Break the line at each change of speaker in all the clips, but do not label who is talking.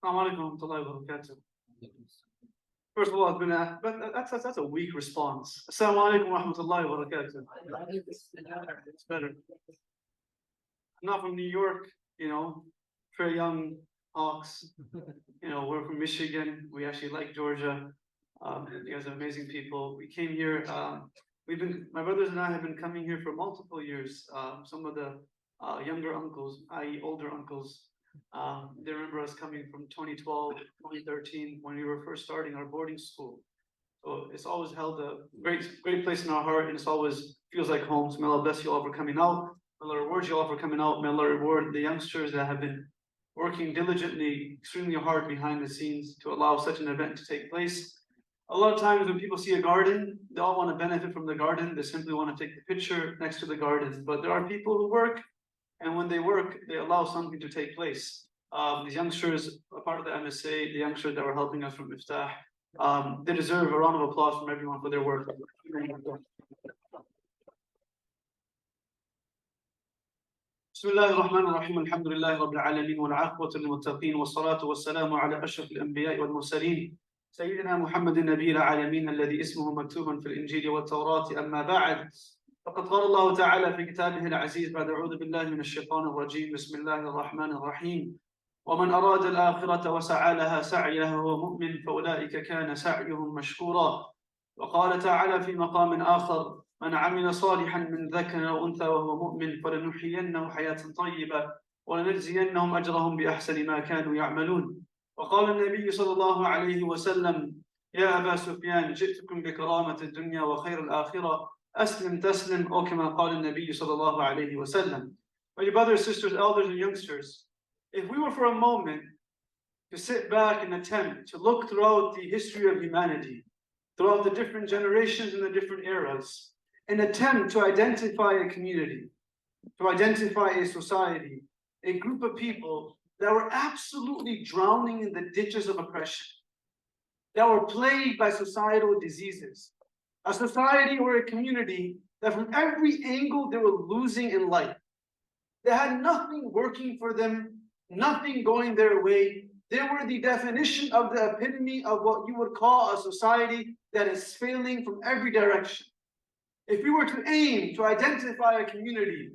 Assalamu alaikum wa rahmatullahi wa barakatuh. First of all, it's been that's a weak response. Assalamu alaikum wa rahmatullahi wa barakatuh. It's better. I'm not from New York, very young Hawks. We're from Michigan. We actually like Georgia. You guys are amazing people. We came here. My brothers and I have been coming here for multiple years. Some of the younger uncles, i.e. older uncles, they remember us coming from 2012, 2013, when we were first starting our boarding school. So it's always held a great place in our heart, and it's always feels like home. So may Allah bless you all for coming out. May Allah reward you all for coming out. May Allah reward the youngsters that have been working diligently, extremely hard behind the scenes to allow such an event to take place. A lot of times when people see a garden, they all want to benefit from the garden. They simply want to take the picture next to the garden. But there are people who work, and when they work, they allow something to take place. These youngsters, a part of the MSA, the youngsters that were helping us from Miftaah, they deserve a round of applause from everyone for their work. بسم الله الرحمن الرحيم الحمد لله رب العالمين والعاقبة للمتقين والصلاة والسلام على أشرف الأنبياء والمرسلين سيدنا محمد النبي العالمين الذي اسمه مكتوب في الإنجيل والتوراة أما بعد فقد قال الله تعالى في كتابه العزيز بعد أعوذ بالله من الشيطان الرجيم بسم الله الرحمن الرحيم ومن أراد الآخرة وسعى لها سعيها وهو مؤمن فأولئك كان سعيهم مشكورا وقال تعالى في مقام آخر من عمل صالحا من ذكر أو أنثى وهو مؤمن فلنحيينه حياة طيبة ولنجزينهم أجرهم بأحسن ما كانوا يعملون وقال النبي صلى الله عليه وسلم يا أبا سفيان جئتكم بكرامة الدنيا وخير الآخرة أسلم تسلم أو كما قال النبي صلى الله عليه وسلم. My brothers, sisters, elders and youngsters, if we were for a moment to sit back and attempt to look throughout the history of humanity, throughout the different generations and the different eras, and attempt to identify a community, to identify a society, a group of people that were absolutely drowning in the ditches of oppression, that were plagued by societal diseases, a society or a community that from every angle they were losing in life. They had nothing working for them, nothing going their way. They were the definition of the epitome of what you would call a society that is failing from every direction. If we were to aim to identify a community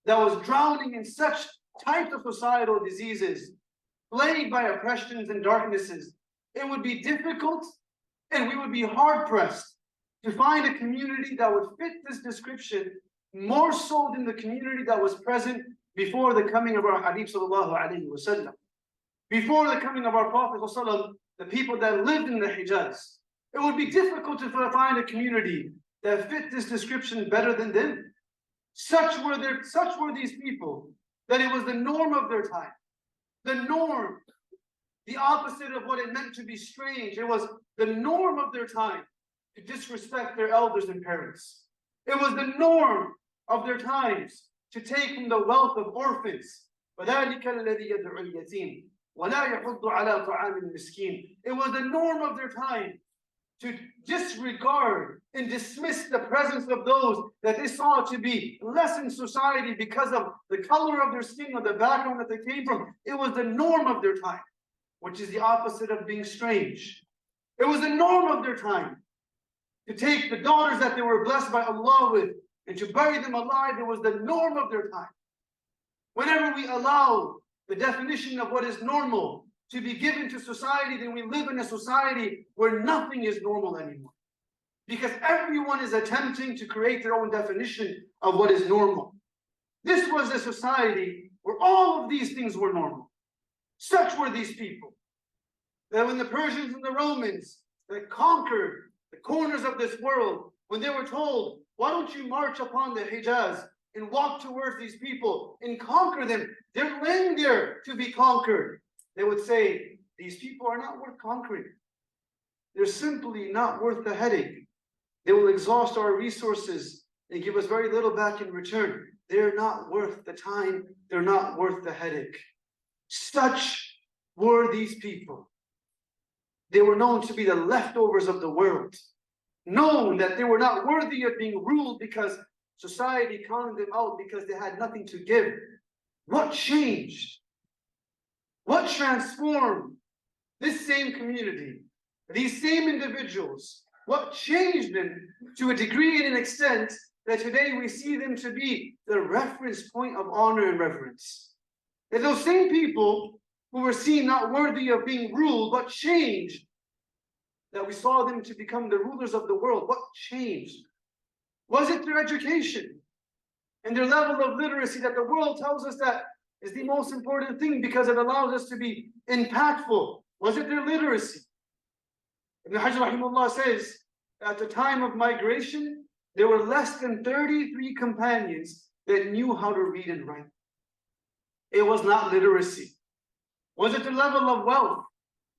that was drowning in such types of societal diseases, plagued by oppressions and darknesses, it would be difficult and we would be hard-pressed to find a community that would fit this description more so than the community that was present before the coming of our Habib sallallahu alayhi wa sallam. Before the coming of our Prophet sallallahu, the people that lived in the Hijaz. It would be difficult to find a community that fit this description better than them. Such were these people that it was the norm of their time. The norm, the opposite of what it meant to be strange. It was the norm of their time to disrespect their elders and parents. It was the norm of their times to take from the wealth of orphans. It was the norm of their time to disregard and dismiss the presence of those that they saw to be less in society because of the color of their skin or the background that they came from. It was the norm of their time, which is the opposite of being strange. It was the norm of their time to take the daughters that they were blessed by Allah with and to bury them alive. It was the norm of their time. Whenever we allow the definition of what is normal to be given to society, then we live in a society where nothing is normal anymore. Because everyone is attempting to create their own definition of what is normal. This was a society where all of these things were normal. Such were these people, that when the Persians and the Romans that conquered the corners of this world, when they were told, why don't you march upon the Hijaz and walk towards these people and conquer them? They're laying there to be conquered. They would say, these people are not worth conquering. They're simply not worth the headache. They will exhaust our resources and give us very little back in return. They're not worth the time. They're not worth the headache. Such were these people. They were known to be the leftovers of the world. Known that they were not worthy of being ruled because society counted them out because they had nothing to give. What changed? What transformed this same community, these same individuals, what changed them to a degree and an extent that today we see them to be the reference point of honor and reverence. That those same people who were seen not worthy of being ruled, what changed? That we saw them to become the rulers of the world. What changed? Was it their education and their level of literacy that the world tells us that is the most important thing because it allows us to be impactful? Was it their literacy? Ibn Hajj rahimahullah says, at the time of migration, there were less than 33 companions that knew how to read and write. It was not literacy. Was it the level of wealth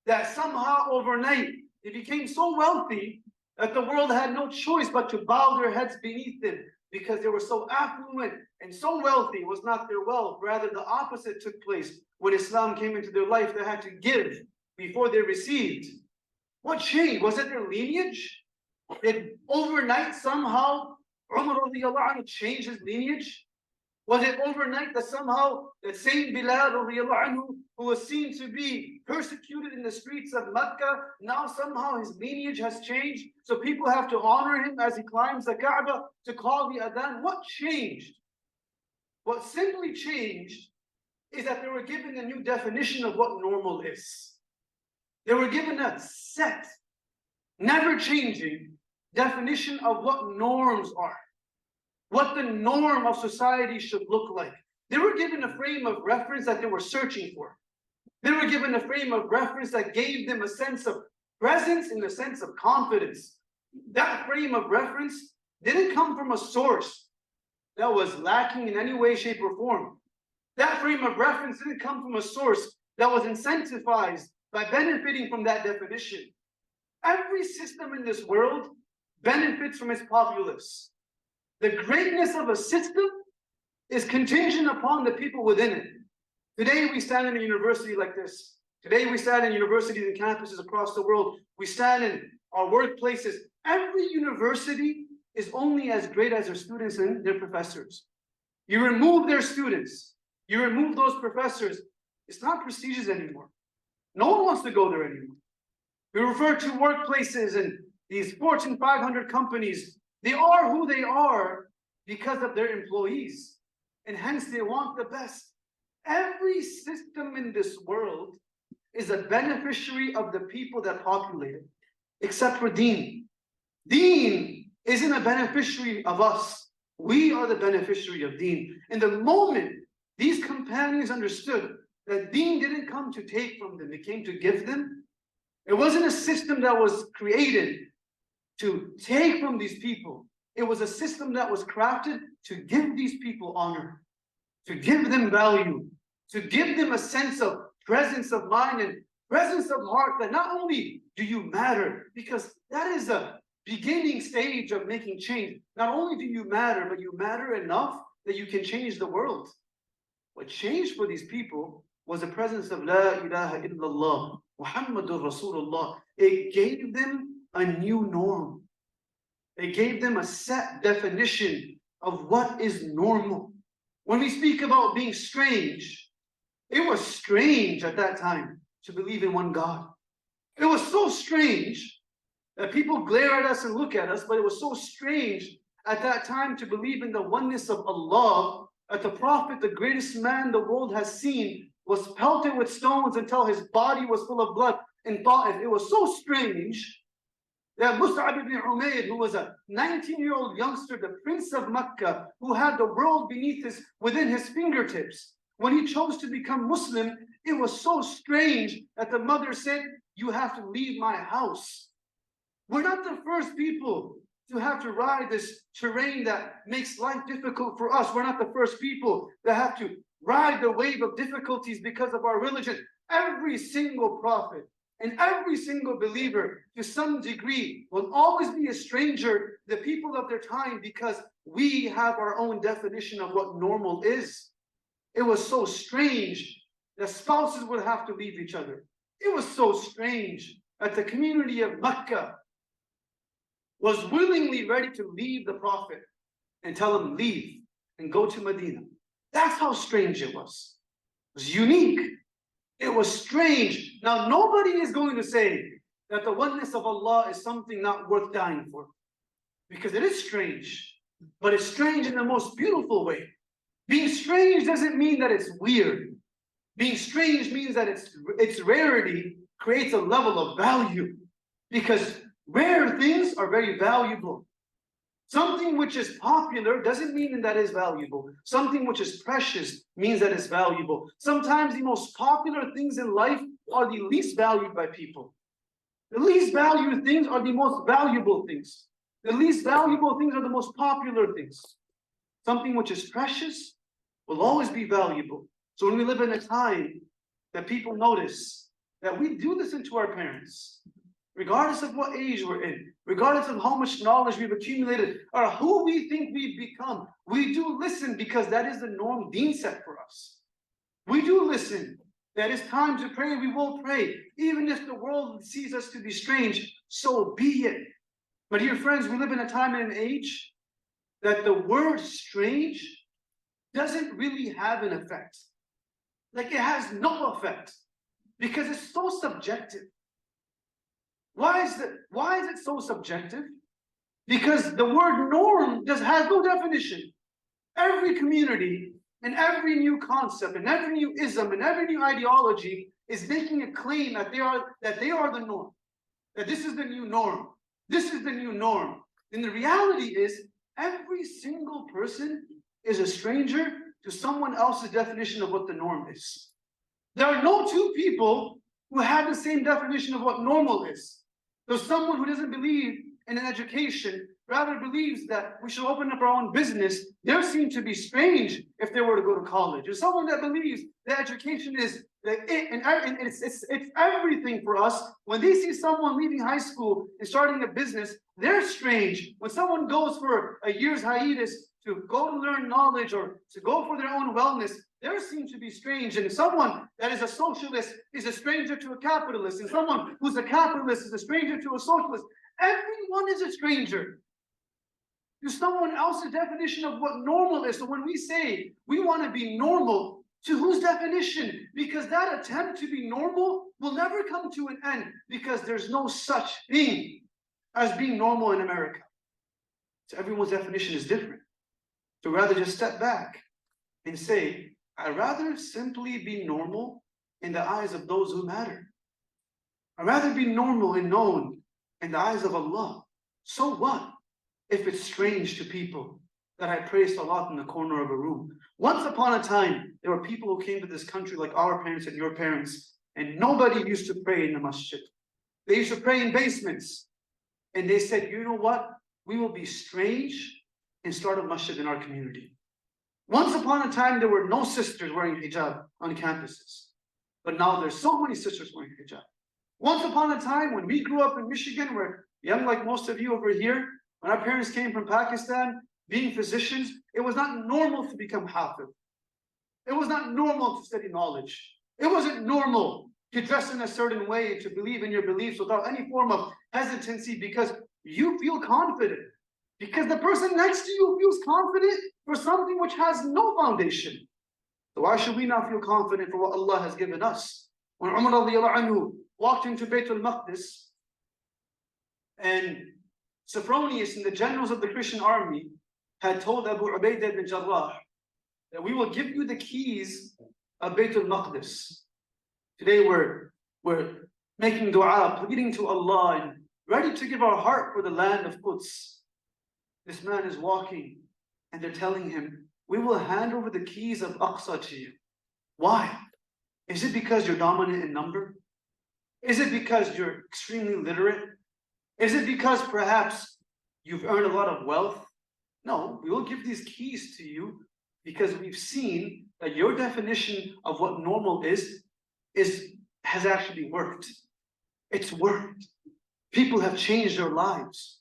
that somehow overnight they became so wealthy that the world had no choice but to bow their heads beneath them because they were so affluent and so wealthy? It was not their wealth. Rather, the opposite took place. When Islam came into their life, they had to give before they received. What changed? Was it their lineage? Did overnight somehow Umar radiallahu anhu change his lineage? Was it overnight that somehow that same Bilal radiallahu anhu, who was seen to be persecuted in the streets of Mecca, now somehow his lineage has changed? So people have to honor him as he climbs the Kaaba to call the adhan. What changed? What simply changed is that they were given a new definition of what normal is. They were given a set, never changing definition of what norms are, what the norm of society should look like. They were given a frame of reference that they were searching for. They were given a frame of reference that gave them a sense of presence and a sense of confidence. That frame of reference didn't come from a source that was lacking in any way, shape, or form. That frame of reference didn't come from a source that was incentivized by benefiting from that definition. Every system in this world benefits from its populace. The greatness of a system is contingent upon the people within it. Today we stand in a university like this. Today we stand in universities and campuses across the world. We stand in our workplaces. Every university is only as great as their students and their professors. You remove their students, you remove those professors, it's not prestigious anymore. No one wants to go there anymore. We refer to workplaces and these Fortune 500 companies. They are who they are because of their employees, and hence they want the best. Every system in this world is a beneficiary of the people that populate it, except for Deen. Deen isn't a beneficiary of us. We are the beneficiary of Deen. And the moment these companions understood that Deen didn't come to take from them, it came to give them. It wasn't a system that was created to take from these people. It was a system that was crafted to give these people honor, to give them value, to give them a sense of presence of mind and presence of heart, that not only do you matter, because that is a beginning stage of making change. Not only do you matter, but you matter enough that you can change the world. What changed for these people was the presence of La ilaha illallah, Muhammadur Rasulullah. It gave them a new norm. It gave them a set definition of what is normal. When we speak about being strange, it was strange at that time to believe in one God. It was so strange that people glare at us and look at us, but it was so strange at that time to believe in the oneness of Allah, that the Prophet, the greatest man the world has seen, was pelted with stones until his body was full of blood in Ta'if. It was so strange that Mus'ab ibn Umayr, who was a 19-year-old youngster, the prince of Mecca, who had the world within his fingertips, when he chose to become Muslim, it was so strange that the mother said, "You have to leave my house." We're not the first people to have to ride this terrain that makes life difficult for us. We're not the first people that have to ride the wave of difficulties because of our religion. Every single prophet and every single believer, to some degree, will always be a stranger to the people of their time because we have our own definition of what normal is. It was so strange that spouses would have to leave each other. It was so strange that the community of Mecca was willingly ready to leave the Prophet and tell him, leave and go to Medina. That's how strange it was. It was unique. It was strange. Now, nobody is going to say that the oneness of Allah is something not worth dying for, because it is strange, but it's strange in the most beautiful way. Being strange doesn't mean that it's weird. Being strange means that its rarity creates a level of value, because rare things are very valuable. Something which is popular doesn't mean that it's valuable. Something which is precious means that it's valuable. Sometimes the most popular things in life are the least valued by people. The least valued things are the most valuable things. The least valuable things are the most popular things. Something which is precious will always be valuable. So when we live in a time that people notice that we do listen to our parents, regardless of what age we're in, regardless of how much knowledge we've accumulated, or who we think we've become, we do listen, because that is the norm deen set for us. We do listen. That it's time to pray, we will pray. Even if the world sees us to be strange, so be it. But dear friends, we live in a time and an age that the word strange doesn't really have an effect. Like, it has no effect, because it's so subjective. Why is it so subjective? Because the word norm has no definition. Every community and every new concept and every new ism and every new ideology is making a claim that they are the norm. That this is the new norm. This is the new norm. And the reality is, every single person is a stranger to someone else's definition of what the norm is. There are no two people who have the same definition of what normal is. There's someone who doesn't believe in an education, rather believes that we should open up our own business. They're seen to be strange if they were to go to college. There's someone that believes that education is it's everything for us. When they see someone leaving high school and starting a business, they're strange. When someone goes for a year's hiatus to go to learn knowledge or to go for their own wellness, they seem to be strange. And someone that is a socialist is a stranger to a capitalist. And someone who's a capitalist is a stranger to a socialist. Everyone is a stranger to someone else's definition of what normal is. So when we say we want to be normal, to whose definition? Because that attempt to be normal will never come to an end, because there's no such thing as being normal in America. So everyone's definition is different. So rather just step back and say, I'd rather simply be normal in the eyes of those who matter. I'd rather be normal and known in the eyes of Allah. So what if it's strange to people that I pray salat in the corner of a room? Once upon a time, there were people who came to this country like our parents and your parents, and nobody used to pray in the masjid. They used to pray in basements. And they said, you know what? We will be strange and start a masjid in our community. Once upon a time, there were no sisters wearing hijab on campuses. But now there's so many sisters wearing hijab. Once upon a time, when we grew up in Michigan, we're young like most of you over here, when our parents came from Pakistan, being physicians, it was not normal to become hafiz. It was not normal to study knowledge. It wasn't normal to dress in a certain way, to believe in your beliefs without any form of hesitancy, because you feel confident. Because the person next to you feels confident for something which has no foundation. So why should we not feel confident for what Allah has given us? When Umar radiallahu anhu walked into Bayt al-Maqdis, and Sophronius and the generals of the Christian army had told Abu Ubaidah ibn Jarrah that we will give you the keys of Bayt al-Maqdis. Today we're making dua, pleading to Allah, and ready to give our heart for the land of Quds. This man is walking, and they're telling him, we will hand over the keys of Aqsa to you. Why? Is it because you're dominant in number? Is it because you're extremely literate? Is it because perhaps you've earned a lot of wealth? No, we will give these keys to you because we've seen that your definition of what normal has actually worked. It's worked. People have changed their lives.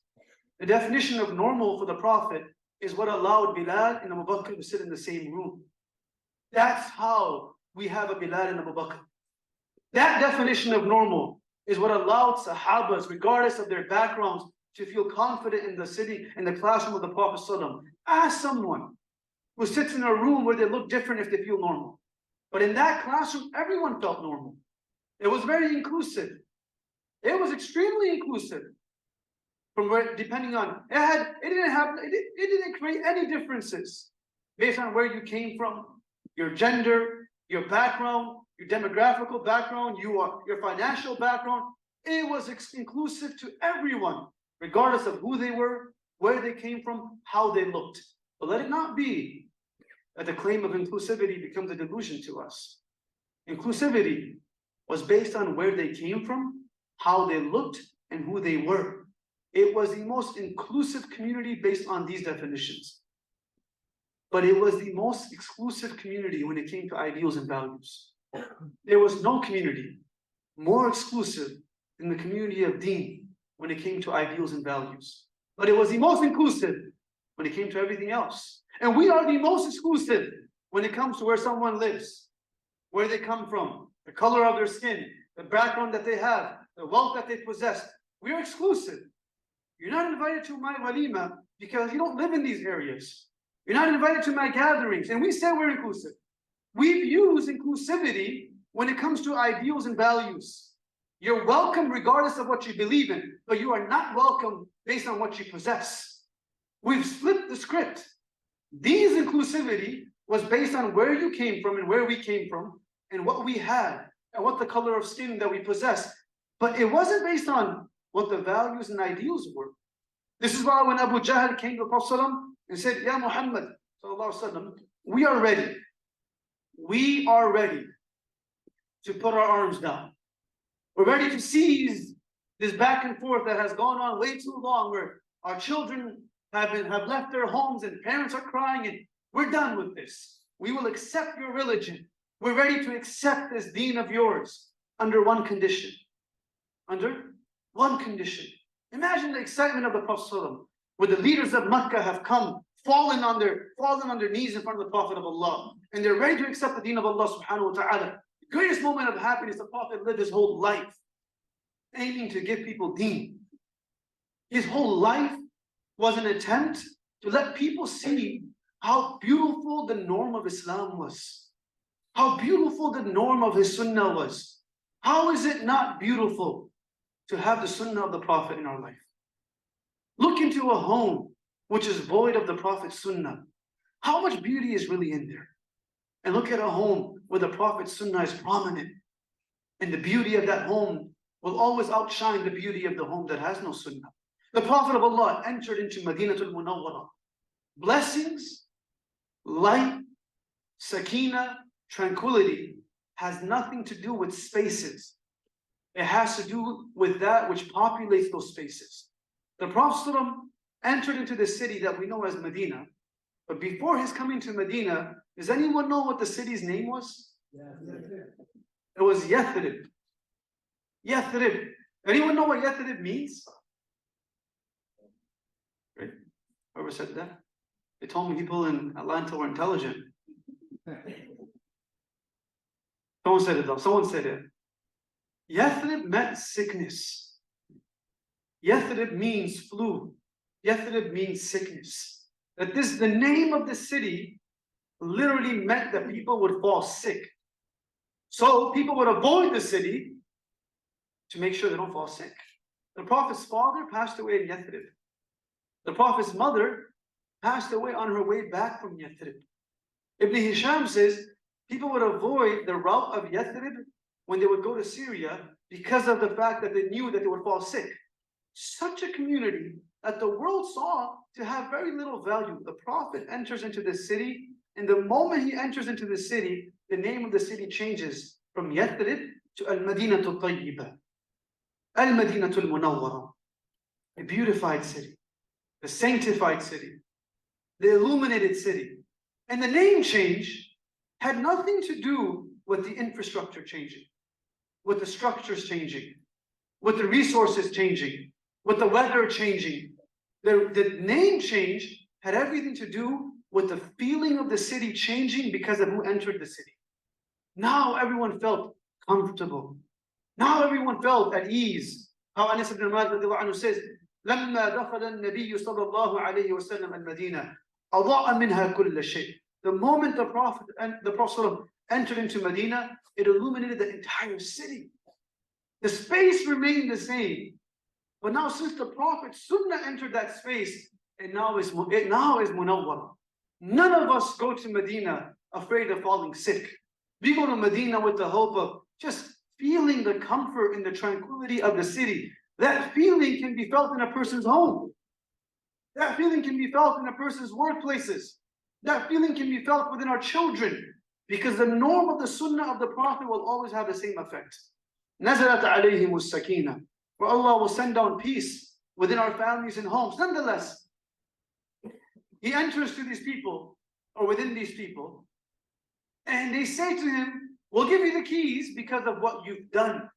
The definition of normal for the Prophet is what allowed Bilal and Abu Bakr to sit in the same room. That's how we have a Bilal and Abu Bakr. That definition of normal is what allowed Sahabas, regardless of their backgrounds, to feel confident in the city, in the classroom of the Prophet ﷺ. Ask someone who sits in a room where they look different if they feel normal. But in that classroom, everyone felt normal. It was very inclusive. It was extremely inclusive. From where, depending on, it didn't create any differences based on where you came from, your gender, your background, your demographical background, your financial background. It was inclusive to everyone, regardless of who they were, where they came from, how they looked. But let it not be that the claim of inclusivity becomes a delusion to us. Inclusivity was based on where they came from, how they looked, and who they were. It was the most inclusive community based on these definitions. But it was the most exclusive community when it came to ideals and values. There was no community more exclusive than the community of Deen when it came to ideals and values. But it was the most inclusive when it came to everything else. And we are the most exclusive when it comes to where someone lives, where they come from, the color of their skin, the background that they have, the wealth that they possess. We are exclusive. You're not invited to my walima because you don't live in these areas. You're not invited to my gatherings. And we say we're inclusive. We've used inclusivity when it comes to ideals and values. You're welcome regardless of what you believe in, but you are not welcome based on what you possess. We've flipped the script. These inclusivity was based on where you came from and where we came from and what we had and what the color of skin that we possessed. But it wasn't based on what the values and ideals were. This is why when Abu Jahl came to Prophet and said, Ya Muhammad, we are ready. We are ready to put our arms down. We're ready to seize this back and forth that has gone on way too long, where our children have left their homes and parents are crying, and we're done with this. We will accept your religion. We're ready to accept this deen of yours under one condition. Under one condition. Imagine the excitement of the Prophet, where the leaders of Makkah have come, fallen on their knees in front of the Prophet of Allah, and they're ready to accept the deen of Allah subhanahu wa ta'ala. The greatest moment of happiness, the Prophet lived his whole life aiming to give people deen. His whole life was an attempt to let people see how beautiful the norm of Islam was, how beautiful the norm of his sunnah was. How is it not beautiful to have the sunnah of the Prophet in our life? Look into a home which is void of the Prophet's sunnah. How much beauty is really in there? And look at a home where the Prophet's sunnah is prominent. And the beauty of that home will always outshine the beauty of the home that has no sunnah. The Prophet of Allah entered into Madinatul Munawwarah. Blessings, light, sakina, tranquility has nothing to do with spaces. It has to do with that which populates those spaces. The Prophet ﷺ entered into the city that we know as Medina. But before his coming to Medina, does anyone know what the city's name was? It was Yathrib. Yathrib. Anyone know what Yathrib means? Right? Whoever said that? They told me people in Atlanta were intelligent. Someone said it though. Someone said it. Yathrib meant sickness. Yathrib means flu. Yathrib means sickness. That the name of the city literally meant that people would fall sick. So people would avoid the city to make sure they don't fall sick. The Prophet's father passed away in Yathrib. The Prophet's mother passed away on her way back from Yathrib. Ibn Hisham says people would avoid the route of Yathrib when they would go to Syria because of the fact that they knew that they would fall sick. Such a community that the world saw to have very little value. The Prophet enters into the city, and the moment he enters into the city, the name of the city changes from Yathrib to Al-Madinatul Tayyibah, Al-Madinatul Munawwarah, a beautified city, the sanctified city, the illuminated city. And the name change had nothing to do with the infrastructure changing, with the structures changing, with the resources changing, with the weather changing. The name change had everything to do with the feeling of the city changing because of who entered the city. Now everyone felt comfortable. Now everyone felt at ease. How Anas ibn Malik says, لما دخل النبي صلى الله عليه وسلم المدينة أضاء منها كل شيء. The moment the Prophet entered into Medina, it illuminated the entire city. The space remained the same. But now since the Prophet Sunnah entered that space, it now is munawwar. None of us go to Medina afraid of falling sick. We go to Medina with the hope of just feeling the comfort and the tranquility of the city. That feeling can be felt in a person's home. That feeling can be felt in a person's workplaces. That feeling can be felt within our children. Because the norm of the Sunnah of the Prophet will always have the same effect. نَزَلَتْ عَلَيْهِمُ السَّكِينَةِ, where Allah will send down peace within our families and homes. Nonetheless, He enters to these people, or within these people, and they say to him, we'll give you the keys because of what you've done.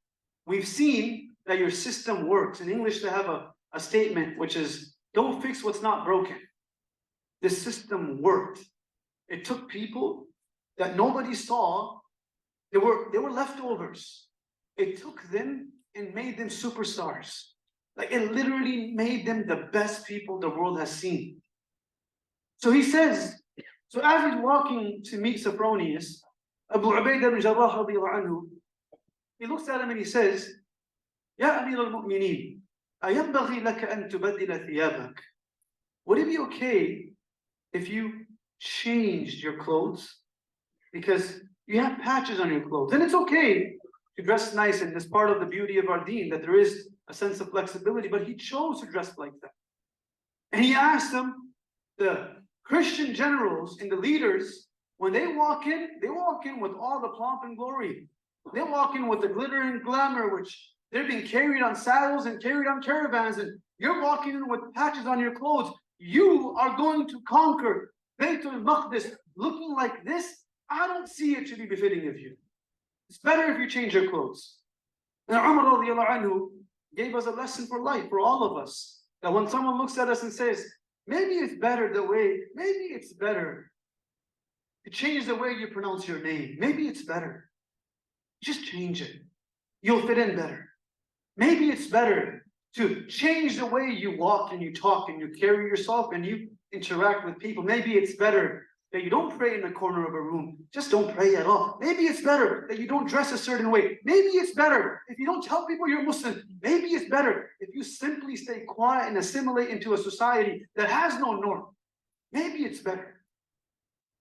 We've seen that your system works. In English, they have a statement which is, don't fix what's not broken. The system worked. It took people that nobody saw. They were leftovers. It took them and made them superstars. Like it literally made them the best people the world has seen. So he says, so as he's walking to meet Sophronius, Abu Ubaidah ibn Jarrah radiallahu anhu, he looks at him and he says, Ya Amir al-Mu'mineen, أَيَنْبَغِي لَكَ أَن تُبَدِّلَ ثِيَابَكَ. Would it be okay if you changed your clothes? Because you have patches on your clothes. And it's okay to dress nice, and it's part of the beauty of our deen, that there is a sense of flexibility, but he chose to dress like that. And he asked them, the Christian generals and the leaders, when they walk in with all the pomp and glory. They walk in with the glitter and glamour, which they're being carried on saddles and carried on caravans, and you're walking in with patches on your clothes. You are going to conquer Baytul Maqdis looking like this. I don't see it to be befitting of you. It's better if you change your clothes. And Umar radiallahu anhu gave us a lesson for life, for all of us. That when someone looks at us and says, maybe it's better to change the way you pronounce your name. Maybe it's better. Just change it. You'll fit in better. Maybe it's better to change the way you walk and you talk and you carry yourself and you interact with people. Maybe it's better that you don't pray in the corner of a room. Just don't pray at all. Maybe it's better that you don't dress a certain way. Maybe it's better if you don't tell people you're Muslim. Maybe it's better if you simply stay quiet and assimilate into a society that has no norm. Maybe it's better.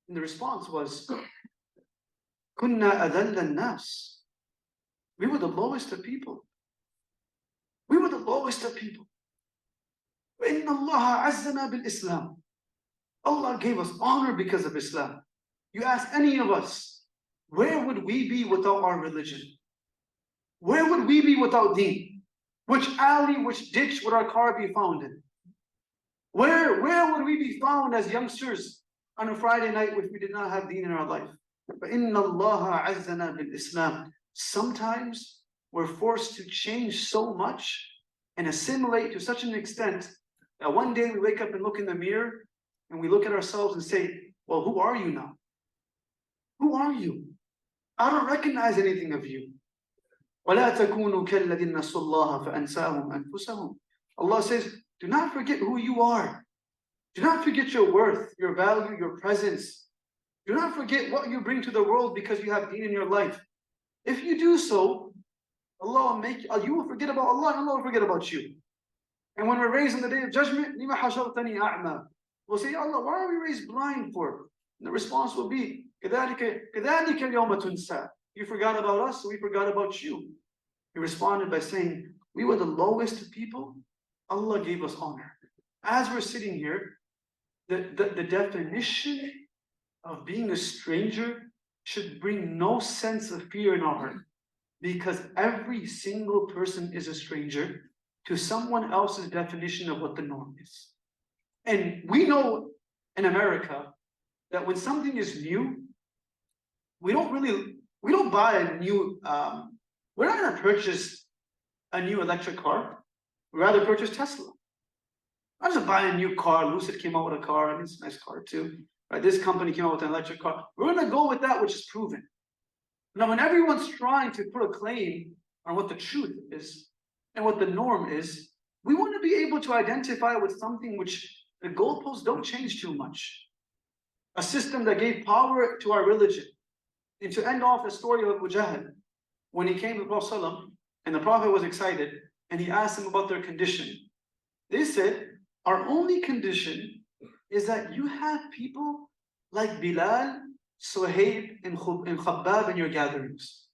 And the response was, Kunna adalla nas. We were the lowest of people. We were the lowest of people. وَإِنَّ اللَّهَ عَزَّنَا بِالْإِسْلَامِ. Allah gave us honor because of Islam. You ask any of us, where would we be without our religion? Where would we be without deen? Which alley, which ditch would our car be found in? Where would we be found as youngsters on a Friday night if we did not have deen in our life? فَإِنَّ اللَّهَ عَزَّنَا بِالْإِسْلَامِ. Sometimes we're forced to change so much and assimilate to such an extent that one day we wake up and look in the mirror and we look at ourselves and say, well, who are you now? Who are you? I don't recognize anything of you. وَلَا تَكُونُوا كَالَّذِينَ نَسُوا اللَّهَ فَأَنْسَاهُمْ أَنفُسَهُم. Allah says, do not forget who you are. Do not forget your worth, your value, your presence. Do not forget what you bring to the world because you have deen in your life. If you do so, Allah will make you will forget about Allah and Allah will forget about you. And when we're raised on the day of judgment, لِمَ حَشَرْتَنِي أَعْمَى. We'll say, Allah, why are we raised blind for? And the response will be, كَذَلِكَ الْيَوْمَ تُنْسَى. You forgot about us, so we forgot about you. He responded by saying, we were the lowest of people. Allah gave us honor. As we're sitting here, the definition of being a stranger should bring no sense of fear in our heart. Because every single person is a stranger to someone else's definition of what the norm is. And we know in America that when something is new, we don't buy a new, we're not going to purchase a new electric car. We'd rather purchase Tesla. I just buy a new car. Lucid came out with a car. I mean, it's a nice car too. Right? This company came out with an electric car. We're going to go with that which is proven. Now, when everyone's trying to put a claim on what the truth is and what the norm is, we want to be able to identify with something which the goalposts don't change too much. A system that gave power to our religion And to end off the story of Abu Jahl, when he came to the Prophet ﷺ, and the Prophet was excited, and he asked them about their condition, they said, our only condition is that you have people like Bilal, Waheed, and Khabbab in your gatherings.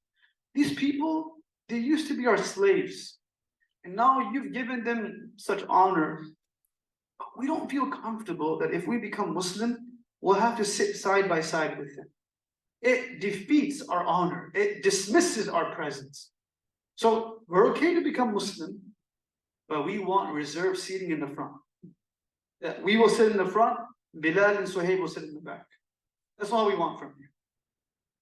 These people, they used to be our slaves, and now you've given them such honor. We don't feel comfortable that if we become Muslim, we'll have to sit side by side with them. It defeats our honor. It dismisses our presence. So we're okay to become Muslim, but we want reserved seating in the front. That we will sit in the front, Bilal and Suhaib will sit in the back. That's all we want from you.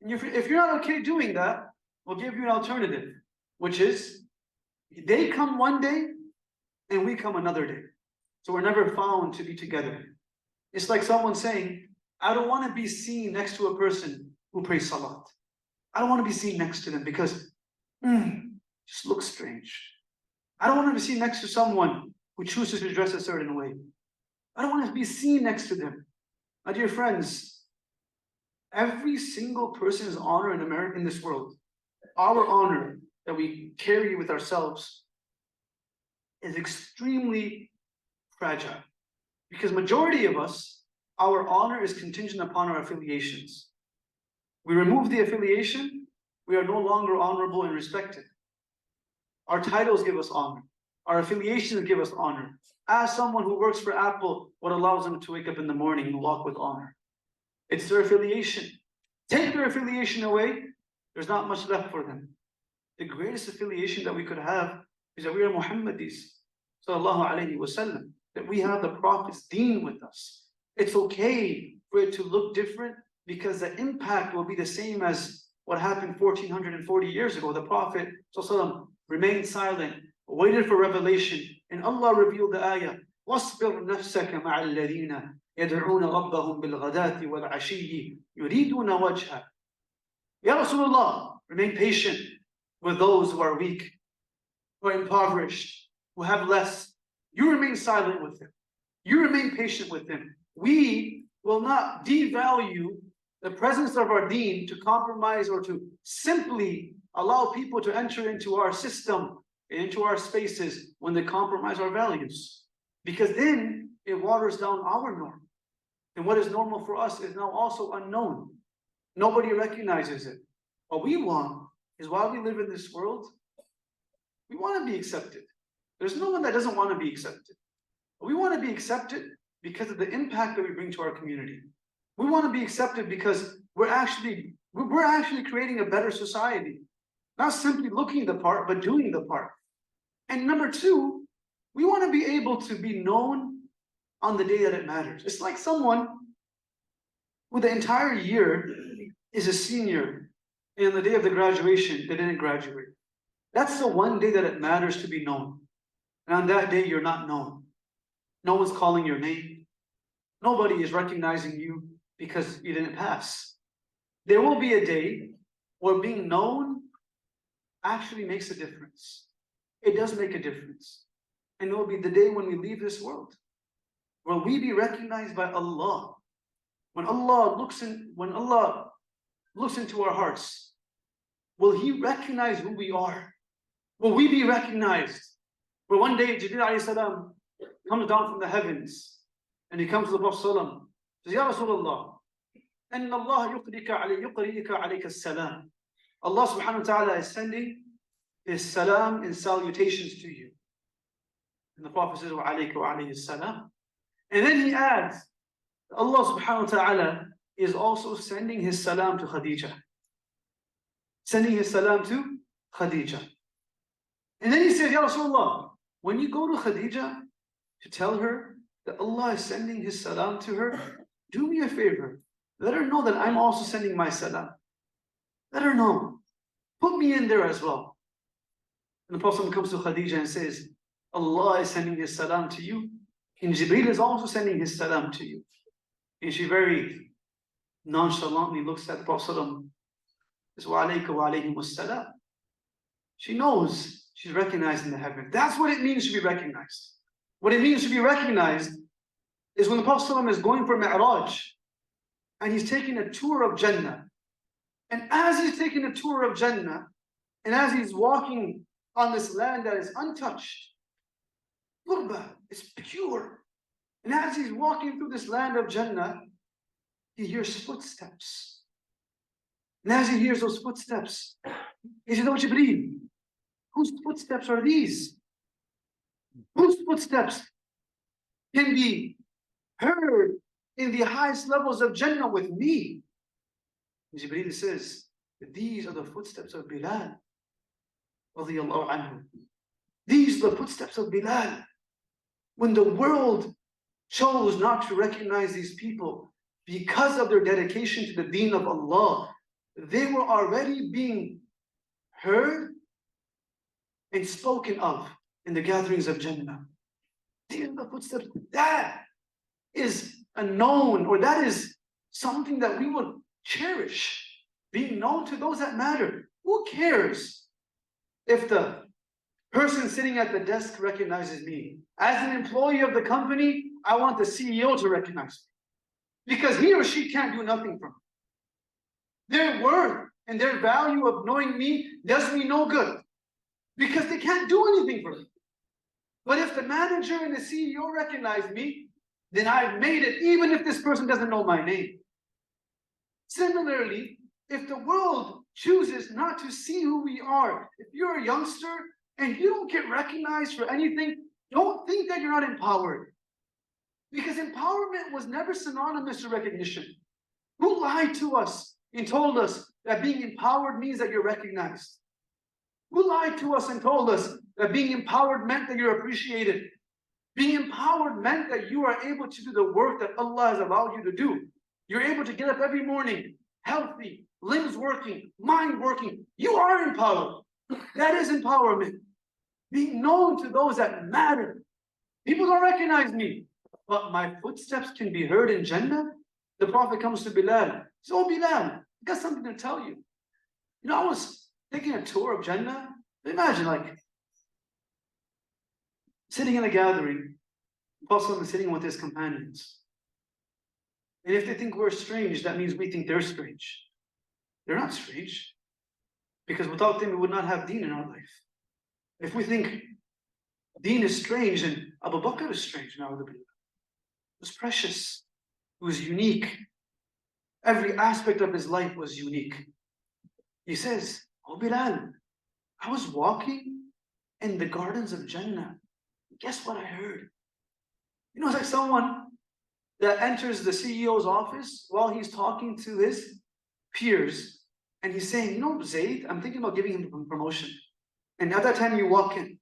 And if you're not okay doing that, we'll give you an alternative, which is they come one day and we come another day. So we're never found to be together. It's like someone saying, I don't want to be seen next to a person who prays salat. I don't want to be seen next to them because just looks strange. I don't want to be seen next to someone who chooses to dress a certain way. I don't want to be seen next to them. My dear friends, every single person's honor in America, in this world, our honor that we carry with ourselves is extremely fragile. Because majority of us, our honor is contingent upon our affiliations. We remove the affiliation, we are no longer honorable and respected. Our titles give us honor. Our affiliations give us honor. As someone who works for Apple, what allows them to wake up in the morning and walk with honor? It's their affiliation. Take their affiliation away, there's not much left for them. The greatest affiliation that we could have is that we are Muhammadis, sallallahu alayhi wasallam, that we have the Prophet's deen with us. It's okay for it to look different because the impact will be the same as what happened 1440 years ago. The Prophet sallallahu remained silent, waited for revelation, and Allah revealed the ayah, وَاصْبِرْ نَفْسَكَ مَعَ الَّذِينَ يَدْعُونَ رَبَّهُمْ بِالْغَدَاةِ وَالْعَشِيِّ يُرِيدُونَ وَجْهَهُ. Ya Rasulullah, remain patient with those who are weak, who are impoverished, who have less. You remain silent with them. You remain patient with them. We will not devalue the presence of our deen to compromise or to simply allow people to enter into our system, into our spaces when they compromise our values. Because then it waters down our norm. And what is normal for us is now also unknown. Nobody recognizes it. What we want is while we live in this world, we want to be accepted. There's no one that doesn't want to be accepted. But we want to be accepted because of the impact that we bring to our community. We want to be accepted because we're actually creating a better society. Not simply looking the part, but doing the part. And number two, we want to be able to be known on the day that it matters. It's like someone who the entire year is a senior, and on the day of the graduation, they didn't graduate. That's the one day that it matters to be known. And on that day, you're not known. No one's calling your name. Nobody is recognizing you because you didn't pass. There will be a day where being known actually makes a difference. It does make a difference. And it will be the day when we leave this world. Will we be recognized by Allah? When Allah looks into our hearts, will He recognize who we are? Will we be recognized? But one day Jibreel alayhi salam comes down from the heavens and he comes to the Prophet sallam, says, Ya Rasulullah, Inna Allah yuqri'ika alayka salam. Allah subhanahu wa ta'ala is sending His salam and salutations to you. And the Prophet says, Wa alayka wa alayhi salam. And then he adds, Allah subhanahu wa ta'ala is also sending His salam to Khadija. Sending His salam to Khadija. And then he says, Ya Rasulullah, when you go to Khadija to tell her that Allah is sending His salam to her, do me a favor. Let her know that I'm also sending my salam. Let her know. Put me in there as well. And the Prophet comes to Khadija and says, Allah is sending His salam to you, and Jibreel is also sending his salam to you. And she very nonchalantly looks at the Prophet and says, Wa alayka wa alayhim salam. She knows she's recognized in the heaven. That's what it means to be recognized. What it means to be recognized is when the Prophet is going for Mi'raj and he's taking a tour of Jannah. And as he's taking a tour of Jannah, and as he's walking on this land that is untouched, Gurba is pure. And as he's walking through this land of Jannah, he hears footsteps. And as he hears those footsteps, he says, "Oh Jibreel, whose footsteps are these? Whose footsteps can be heard in the highest levels of Jannah with me?" And Jibreel says, "These are the footsteps of Bilal. Radiallahu anhu. These are the footsteps of Bilal. When the world chose not to recognize these people because of their dedication to the deen of Allah, they were already being heard and spoken of in the gatherings of Jannah. These are the footsteps. That is a known, or that is something that we would cherish, being known to those that matter. Who cares if the person sitting at the desk recognizes me? As an employee of the company, I want the CEO to recognize me, because he or she can't do nothing for me. Their worth and their value of knowing me does me no good, because they can't do anything for me. But if the manager and the CEO recognize me, then I've made it, even if this person doesn't know my name. Similarly, if the world chooses not to see who we are, if you're a youngster and you don't get recognized for anything, don't think that you're not empowered. Because empowerment was never synonymous to recognition. Who lied to us and told us that being empowered means that you're recognized? Who lied to us and told us that being empowered meant that you're appreciated? Being empowered meant that you are able to do the work that Allah has allowed you to do. You're able to get up every morning, healthy, limbs working, mind working. You are empowered. That is empowerment. Being known to those that matter. People don't recognize me, but my footsteps can be heard in Jannah. The Prophet comes to Bilal. He says, "Oh Bilal, I got something to tell you. You know, I was taking a tour of Jannah. Imagine, like, sitting in a gathering, the Prophet is sitting with his companions. And if they think we're strange, that means we think they're strange. They're not strange, because without them, we would not have deen in our life. If we think deen is strange, then Abu Bakr is strange. Now, it was precious. It was unique. Every aspect of his life was unique. He says, "Oh Bilal, I was walking in the gardens of Jannah. Guess what I heard?" You know, it's like someone that enters the CEO's office while he's talking to his peers, and he's saying, "You know, Zayd, I'm thinking about giving him a promotion." And at that time you walk in.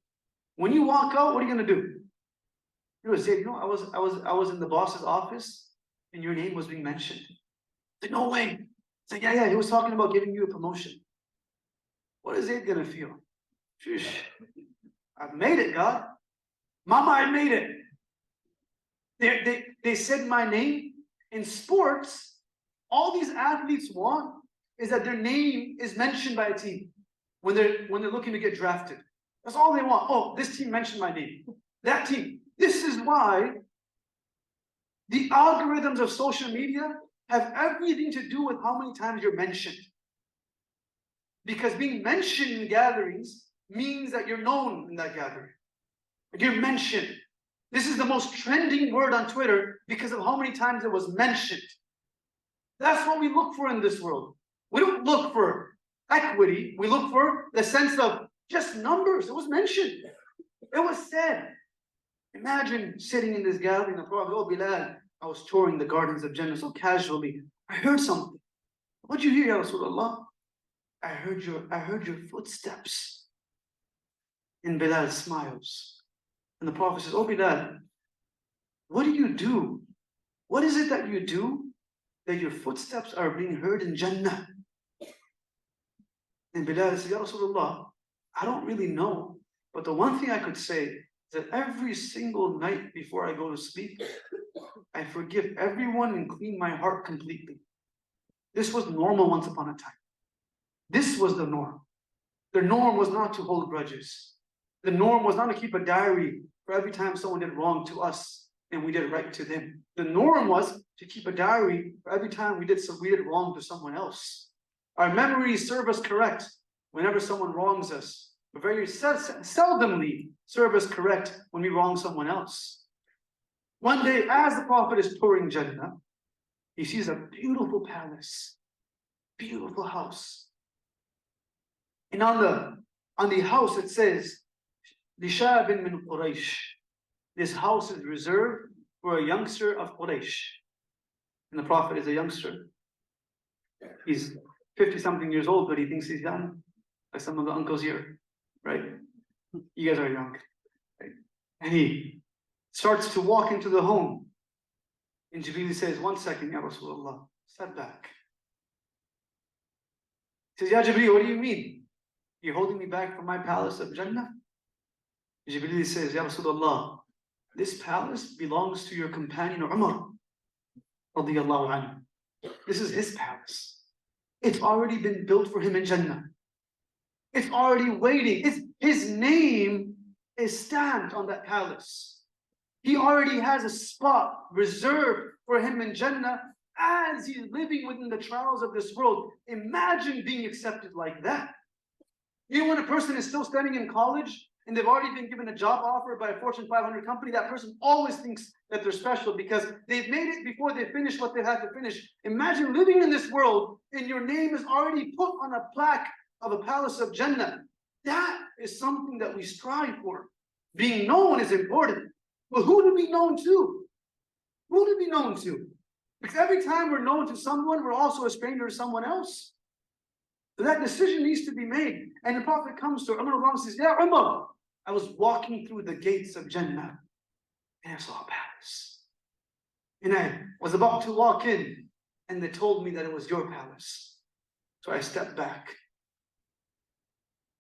When you walk out, what are you gonna do? You know, Zayd, you know, I was in the boss's office and your name was being mentioned. Like, no way. It's like, yeah, he was talking about giving you a promotion. What is Zayd gonna feel? Sheesh, I've made it, God. Mama, I made it. They said my name. In sports, all these athletes want is that their name is mentioned by a team when they're looking to get drafted. That's all they want. Oh, this team mentioned my name. That team. This is why the algorithms of social media have everything to do with how many times you're mentioned. Because being mentioned in gatherings means that you're known in that gathering. You're mentioned. This is the most trending word on Twitter because of how many times it was mentioned. That's what we look for in this world. We don't look for equity. We look for the sense of just numbers. It was mentioned. It was said. Imagine sitting in this gathering, the Prophet, "Oh Bilal, I was touring the gardens of Jannah so casually. I heard something." "What did you hear, Ya Rasulullah?" I heard your footsteps." And Bilal smiles. And the Prophet says, "Oh Bilal, what do you do? What is it that you do that your footsteps are being heard in Jannah?" And Bilal says, "Ya Rasulullah, I don't really know. But the one thing I could say is that every single night before I go to sleep, I forgive everyone and clean my heart completely." This was normal once upon a time. This was the norm. The norm was not to hold grudges. The norm was not to keep a diary for every time someone did wrong to us and we did right to them. The norm was to keep a diary for every time we did wrong to someone else. Our memories serve us correct whenever someone wrongs us, but very seldomly serve us correct when we wrong someone else. One day, as the Prophet is touring Jannah, he sees a beautiful palace, beautiful house. And on the house it says, لِشَابٍ مِّن قُرَيْشٍ. This house is reserved for a youngster of Quraysh. And the Prophet is a youngster. He's 50-something years old, but he thinks he's young, like some of the uncles here, right? You guys are young. Right? And he starts to walk into the home. And Jibreel says, "1 second, Ya Rasulullah, step back." He says, "Ya Jibreel, what do you mean? You're holding me back from my palace of Jannah?" Jibreel says, "Ya Rasulullah, this palace belongs to your companion Umar, radiyallahu anhu. This is his palace. It's already been built for him in Jannah. It's already waiting. His name is stamped on that palace. He already has a spot reserved for him in Jannah as he's living within the trials of this world." Imagine being accepted like that. You know, when a person is still studying in college and they've already been given a job offer by a Fortune 500 company, that person always thinks that they're special because they've made it before they finish what they had to finish. Imagine living in this world and your name is already put on a plaque of a palace of Jannah. That is something that we strive for. Being known is important. But who to be known to? Who to be known to? Because every time we're known to someone, we're also a stranger to someone else. So that decision needs to be made. And the Prophet comes to Umar and says, "Ya Umar, I was walking through the gates of Jannah and I saw a palace. And I was about to walk in and they told me that it was your palace. So I stepped back.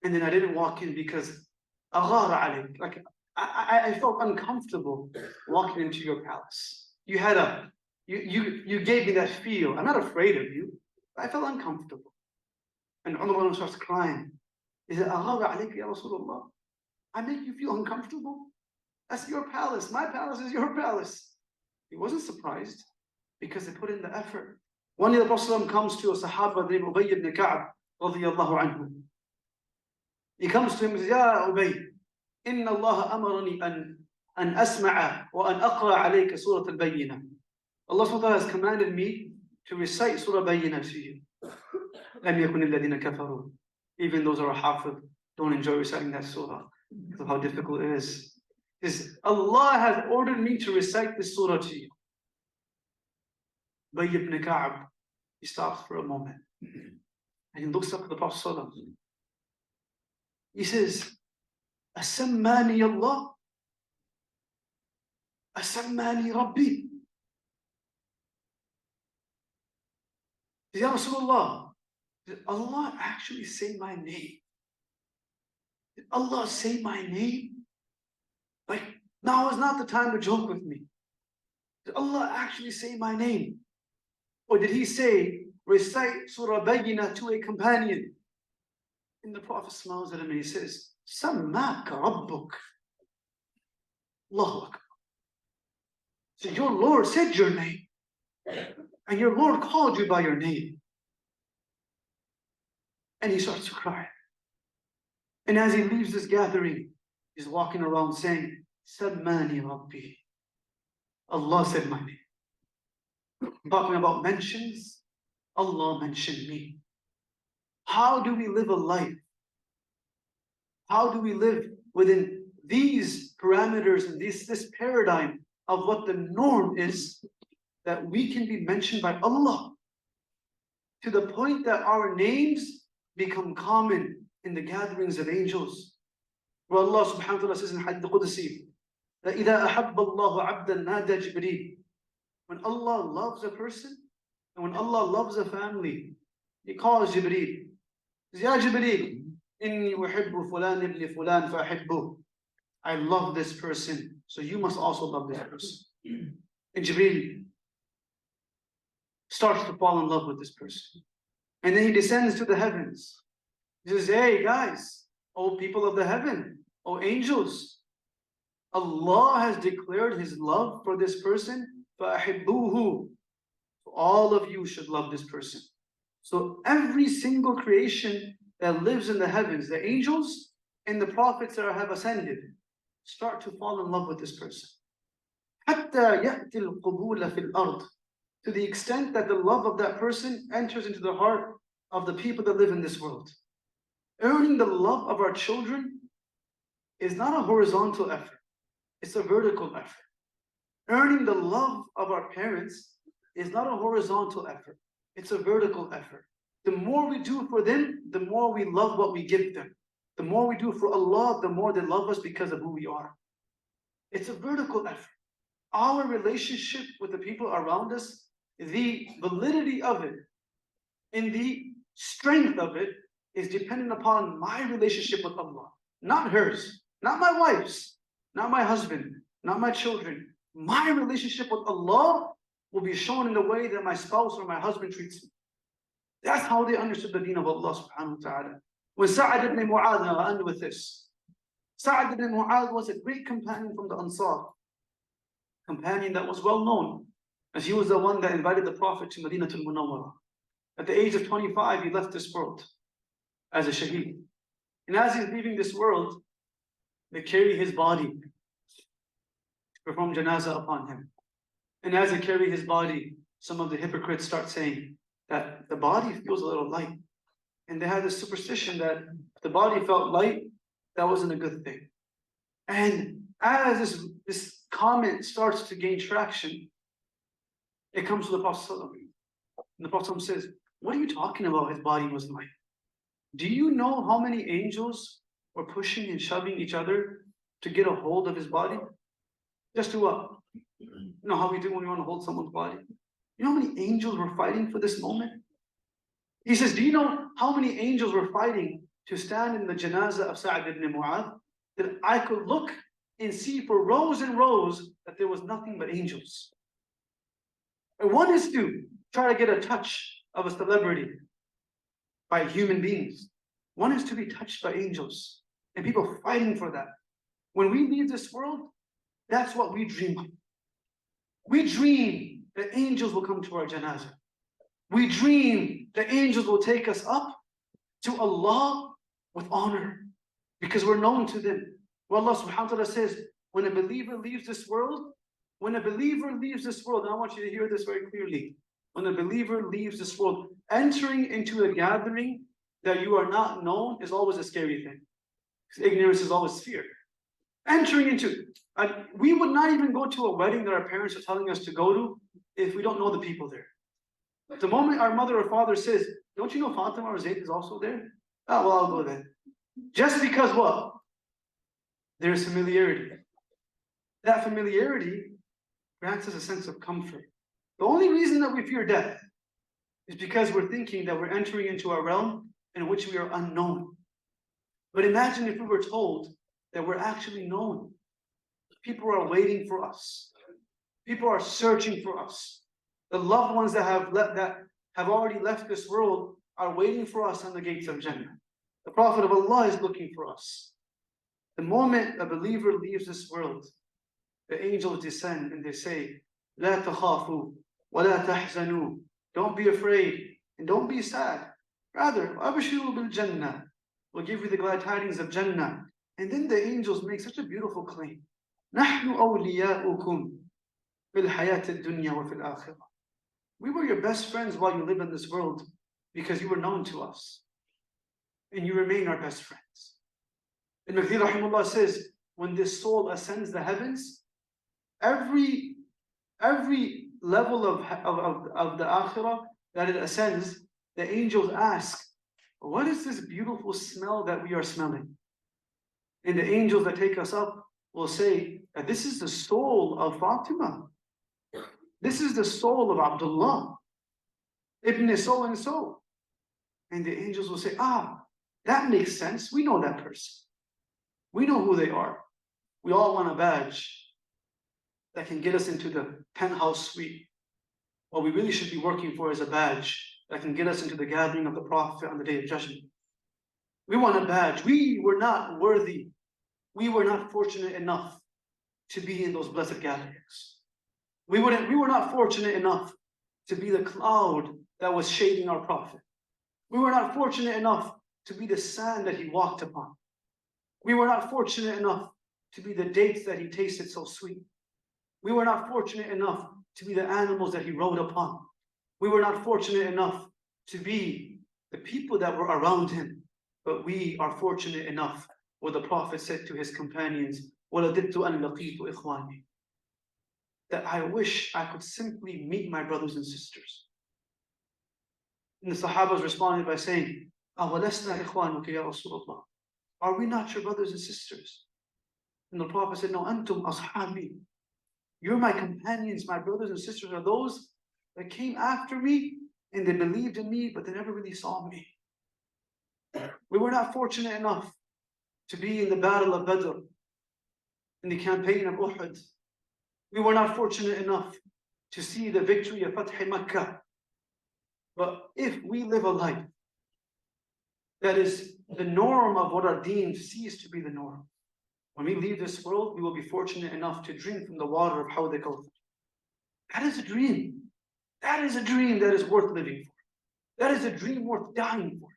And then I didn't walk in because like I felt uncomfortable walking into your palace. You gave me that feel. I'm not afraid of you. I felt uncomfortable." And Umar starts crying. He said, "Aghara alayka ya Rasulullah. I make you feel uncomfortable? That's your palace. My palace is your palace." He wasn't surprised because they put in the effort. One day the Prophet comes to a Sahaba named Ubay ibn Ka'b radiyallahu anhu. He comes to him and says, "Ya Ubay, inna Allah amarani an asma'a wa an aqra alayka surah al-bayyinah." Allah subhanahu wa ta'ala has commanded me to recite Surah Bayyinah to you. لَمْ يَكُنِ الَّذِينَ كَفَرُوا. Even those who are hafid don't enjoy reciting that surah because of how difficult it is. Allah has ordered me to recite this surah to you. Ubay ibn Ka'b, he stops for a moment and he looks up at the Prophet ﷺ. He says, "Asammani Allah? Asammani Rabbi?" Ya Rasulullah, did Allah actually say my name? Did Allah say my name? Like, now is not the time to joke with me. Did Allah actually say my name? Or did he say, recite Surah Bayyinah to a companion? And the Prophet smiles at him and he says, "Sammaka Rabbuk." Allahu Akbar. So your Lord said your name. And your Lord called you by your name. And he starts to cry. And as he leaves this gathering, he's walking around saying, "Sammani Rabbi." Allah said my name. Talking about mentions, Allah mentioned me. How do we live a life? How do we live within these parameters and this paradigm of what the norm is, that we can be mentioned by Allah to the point that our names become common in the gatherings of angels? Where Allah subhanahu wa ta'ala says in Hadith Qudsi that إِذَا أَحَبَّ اللَّهُ عَبْدًا نَادَى جِبْرِيلٌ. When Allah loves a person and when Allah loves a family, He calls Jibreel. "Ya Jibreel, inni uhibbu fulan ibn fulan fa'ahibbuh." I love this person, so you must also love this person. And Jibreel starts to fall in love with this person. And then he descends to the heavens. He says, "Hey guys, O people of the heaven, O angels, Allah has declared His love for this person. فَأَحِبُّوهُ. All of you should love this person. So every single creation that lives in the heavens, the angels and the prophets that have ascended, start to fall in love with this person. حتى يأتي القبول في الأرض, to the extent that the love of that person enters into the heart of the people that live in this world. Earning the love of our children is not a horizontal effort, it's a vertical effort. Earning the love of our parents is not a horizontal effort, it's a vertical effort. The more we do for them, the more we love what we give them. The more we do for Allah, the more they love us because of who we are. It's a vertical effort. Our relationship with the people around us, the validity of it and the strength of it is dependent upon my relationship with Allah, not hers, not my wife's, not my husband, not my children. My relationship with Allah will be shown in the way that my spouse or my husband treats me. That's how they understood the deen of Allah subhanahu wa ta'ala. When Sa'ad ibn Mu'adh, and I'll end with this. Sa'ad ibn Mu'adh was a great companion from the Ansar. Companion that was well known, as he was the one that invited the Prophet to Madinatul Munawwarah. At the age of 25, he left this world as a shaheed. And as he's leaving this world, they carry his body to perform janazah upon him. And as they carry his body, some of the hypocrites start saying that the body feels a little light. And they had this superstition that if the body felt light, that wasn't a good thing. And as this comment starts to gain traction, it comes to the Prophet ﷺ. And the Prophet ﷺ says, what are you talking about? His body was light. Do you know how many angels were pushing and shoving each other to get a hold of his body? Just to what? You know how we do when we want to hold someone's body? You know how many angels were fighting for this moment? He says, do you know how many angels were fighting to stand in the janazah of Sa'ad ibn Mu'adh? That I could look and see for rows and rows that there was nothing but angels. And one is to try to get a touch of a celebrity by human beings. One is to be touched by angels, and people fighting for that. When we leave this world, that's what we dream of. We dream that angels will come to our janazah. We dream that angels will take us up to Allah with honor, because we're known to them. Well, Allah subhanahu wa ta'ala says, when a believer leaves this world, and I want you to hear this very clearly, when a believer leaves this world, entering into a gathering that you are not known is always a scary thing. Because ignorance is always fear. Entering into, we would not even go to a wedding that our parents are telling us to go to if we don't know the people there. The moment our mother or father says, don't you know Fatima or Zayd is also there? Oh, well, I'll go then. Just because what? There's familiarity. That familiarity grants us a sense of comfort. The only reason that we fear death is because we're thinking that we're entering into a realm in which we are unknown. But imagine if we were told that we're actually known. People are waiting for us. People are searching for us. The loved ones that have already left this world are waiting for us on the gates of Jannah. The Prophet of Allah is looking for us. The moment a believer leaves this world, the angels descend and they say, لا تخافوا ولا تحزنوا. Don't be afraid and don't be sad. Rather, أبشروا بالجنة. We'll give you the glad tidings of Jannah. And then the angels make such a beautiful claim. نحن أولياؤكم في الحياة الدنيا وفي الآخرة. We were your best friends while you live in this world because you were known to us. And you remain our best friends. And Mufti rahimahullah says, when this soul ascends the heavens, every level of the akhirah that it ascends, the angels ask, what is this beautiful smell that we are smelling? And the angels that take us up will say that this is the soul of Fatima. This is the soul of Abdullah, Ibn so and so. And the angels will say, that makes sense. We know that person. We know who they are. We all want a badge that can get us into the penthouse suite. What we really should be working for is a badge that can get us into the gathering of the Prophet on the Day of Judgment. We want a badge. We were not worthy. We were not fortunate enough to be in those blessed gatherings. We were not fortunate enough to be the cloud that was shading our Prophet. We were not fortunate enough to be the sand that he walked upon. We were not fortunate enough to be the dates that he tasted so sweet. We were not fortunate enough to be the animals that he rode upon. We were not fortunate enough to be the people that were around him. But we are fortunate enough where the Prophet said to his companions, وَلَدِدْتُ أَنْ لَقِيتُ إِخْوَانِي, that I wish I could simply meet my brothers and sisters. And the Sahabas responded by saying, أَوَلَسْنَا إِخْوَانُكَ يَا رَسُولَ اللَّهِ, are we not your brothers and sisters? And the Prophet said, no, أَنْتُمْ أَصْحَابِي, you're my companions, my brothers and sisters are those that came after me and they believed in me, but they never really saw me. We were not fortunate enough to be in the battle of Badr, in the campaign of Uhud. We were not fortunate enough to see the victory of Fath Makkah. But if we live a life that is the norm of what our deen sees to be the norm, when we leave this world, we will be fortunate enough to drink from the water of Hawd al-Kawthar. That is a dream. That is a dream that is worth living for. That is a dream worth dying for.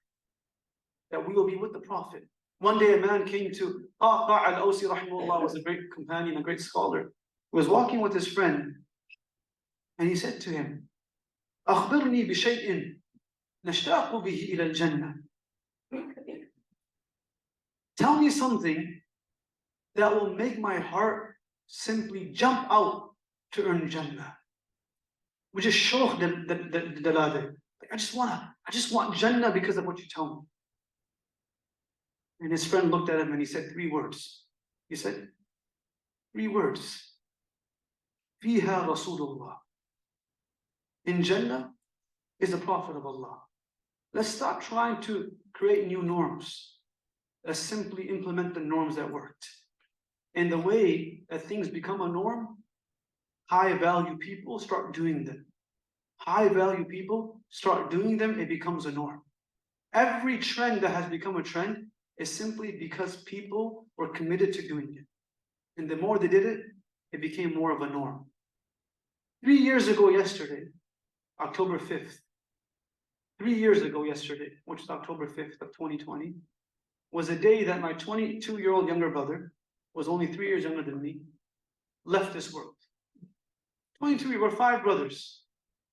That we will be with the Prophet. One day a man came to Qaqa al-Awsi rahimahullah, was a great companion, a great scholar. He was walking with his friend and he said to him, أخبرني بشيء نشتاق به إلى الجنة. Tell me something that will make my heart simply jump out to earn Jannah. Which is shawq dalade. I just want Jannah because of what you tell me. And his friend looked at him and he said 3 words. He said 3 words. Fiha Rasulullah. In Jannah is the Prophet of Allah. Let's stop trying to create new norms. Let's simply implement the norms that worked. And the way that things become a norm, high value people start doing them. High value people start doing them, it becomes a norm. Every trend that has become a trend is simply because people were committed to doing it. And the more they did it, it became more of a norm. 3 years ago yesterday, October 5th, 3 years ago yesterday, which is October 5th of 2020, was a day that my 22-year-old younger brother, was only 3 years younger than me, left this world. 22, we were 5 brothers.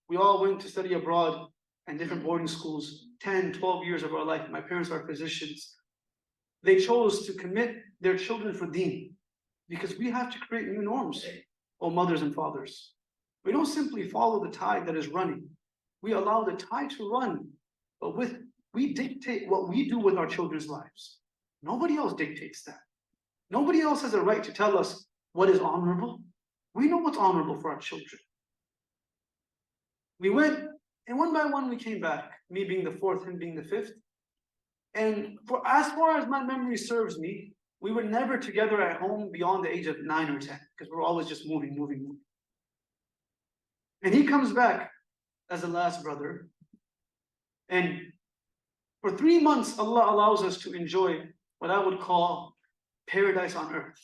We all went to study abroad and different boarding schools, 10, 12 years of our life. My parents are physicians. They chose to commit their children for deen because we have to create new norms, oh mothers and fathers. We don't simply follow the tide that is running. We allow the tide to run, but we dictate what we do with our children's lives. Nobody else dictates that. Nobody else has a right to tell us what is honorable. We know what's honorable for our children. We went, and one by one we came back, me being the 4th, him being the 5th. And for as far as my memory serves me, we were never together at home beyond the age of 9 or 10, because we're always just moving. And he comes back as the last brother. And for 3 months, Allah allows us to enjoy what I would call paradise on earth.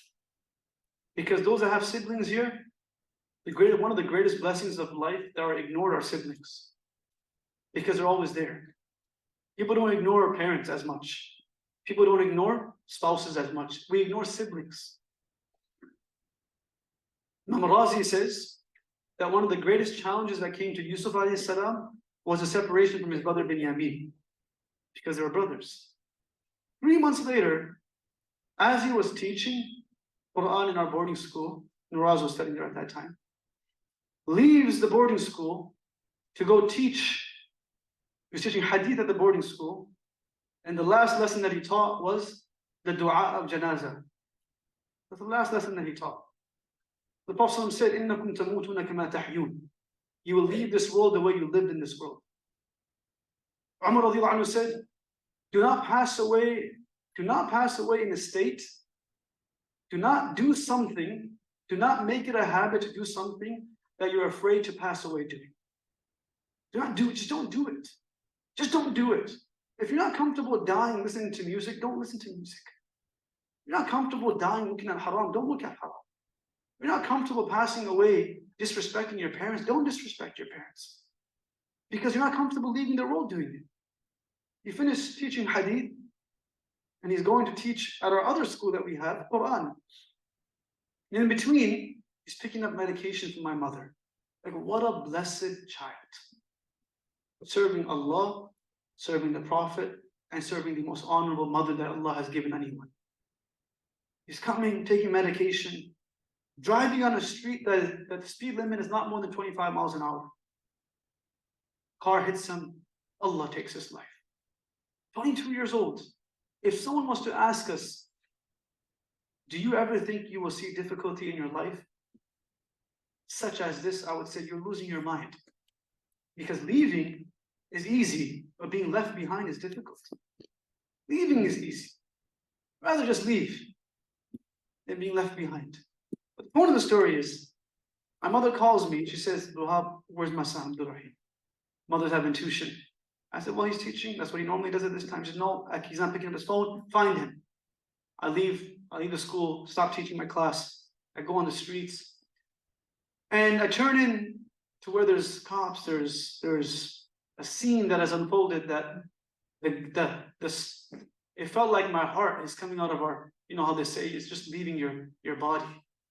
Because those that have siblings here, one of the greatest blessings of life that are ignored are siblings. Because they're always there. People don't ignore parents as much. People don't ignore spouses as much. We ignore siblings. Imam Razi says that one of the greatest challenges that came to Yusuf alayhi salam was a separation from his brother Binyamin. Because they were brothers. 3 months later, as he was teaching Quran in our boarding school, Nuraz was studying there at that time, leaves the boarding school to go teach. He was teaching hadith at the boarding school, and the last lesson that he taught was the dua of janazah. That's the last lesson that he taught. The Prophet said, إِنَّكُمْ تَمُوتُونَ كَمَا تَحْيُونَ. You will leave this world the way you lived in this world. Umar radiallahu anhu said, do not pass away in a state, do not do something, do not make it a habit to do something that you're afraid to pass away doing. Do not do it, just don't do it. Just don't do it. If you're not comfortable dying listening to music, don't listen to music. If you're not comfortable dying looking at haram, don't look at haram. If you're not comfortable passing away disrespecting your parents, don't disrespect your parents. Because you're not comfortable leaving the world doing it. He finished teaching hadith, and he's going to teach at our other school that we have, Quran. And in between, he's picking up medication for my mother. Like, what a blessed child. Serving Allah, serving the Prophet, and serving the most honorable mother that Allah has given anyone. He's coming, taking medication, driving on a street that the speed limit is not more than 25 miles an hour. Car hits him, Allah takes his life. 22 years old. If someone was to ask us, do you ever think you will see difficulty in your life? Such as this, I would say you're losing your mind. Because leaving is easy, but being left behind is difficult. Leaving is easy. Rather just leave than being left behind. But the point of the story is, my mother calls me, she says, Wahab, where's my son, Abdul? Mother's having tuition. I said, well, he's teaching. That's what he normally does at this time. She said, no, he's not picking up his phone. Find him. I leave the school, stop teaching my class. I go on the streets. And I turn in to where there's cops. There's a scene that has unfolded that it felt like my heart is coming out of our, you know how they say, it's just leaving your body,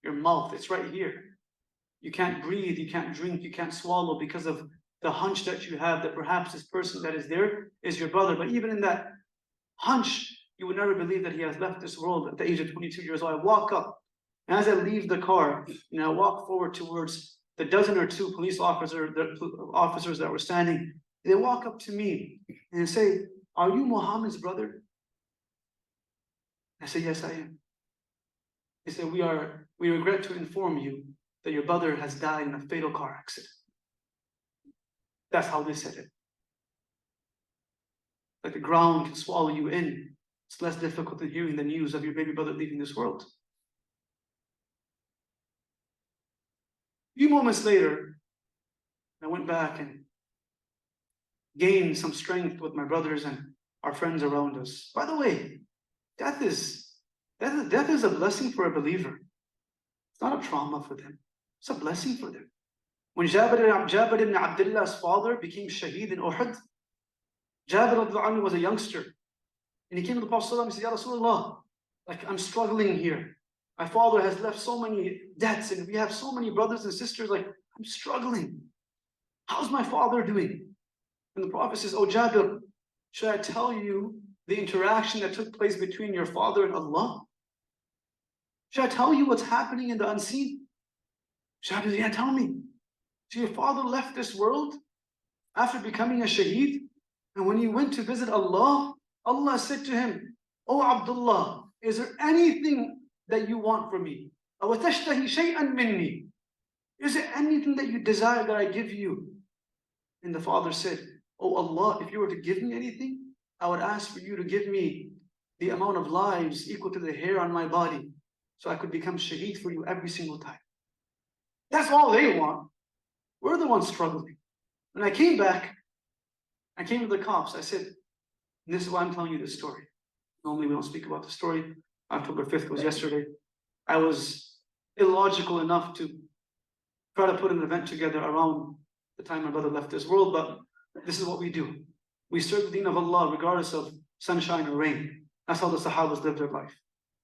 your mouth. It's right here. You can't breathe, you can't drink, you can't swallow because of the hunch that you have that perhaps this person that is there is your brother. But even in that hunch, you would never believe that he has left this world at the age of 22 years old. I walk up, and as I leave the car, I walk forward towards the dozen or two police officers that were standing. They walk up to me and say, are you Muhammad's brother? I say, yes, I am. They said, we regret to inform you that your brother has died in a fatal car accident. That's how they said it. Like the ground can swallow you in. It's less difficult than hearing the news of your baby brother leaving this world. A few moments later, I went back and gained some strength with my brothers and our friends around us. By the way, death is a blessing for a believer. It's not a trauma for them. It's a blessing for them. When Jabir ibn Abdullah's father became shaheed in Uhud, Jabir was a youngster. And he came to the Prophet and said, Ya Rasulullah, like, I'm struggling here. My father has left so many debts and we have so many brothers and sisters, like, I'm struggling. How's my father doing? And the Prophet says, oh Jabir, should I tell you the interaction that took place between your father and Allah? Should I tell you what's happening in the unseen? Jabir says, yeah, tell me. So your father left this world after becoming a shaheed, and when he went to visit Allah, Allah said to him, oh Abdullah, is there anything that you want from me? Is there anything that you desire that I give you? And the father said, oh Allah, if you were to give me anything, I would ask for you to give me the amount of lives equal to the hair on my body, so I could become shaheed for you every single time. That's all they want. We're the ones struggling. When I came back, I came to the cops. I said, this is why I'm telling you this story. Normally we don't speak about the story. October 5th was yesterday. I was illogical enough to try to put an event together around the time my brother left this world, but this is what we do. We serve the deen of Allah regardless of sunshine or rain. That's how the Sahabas lived their life.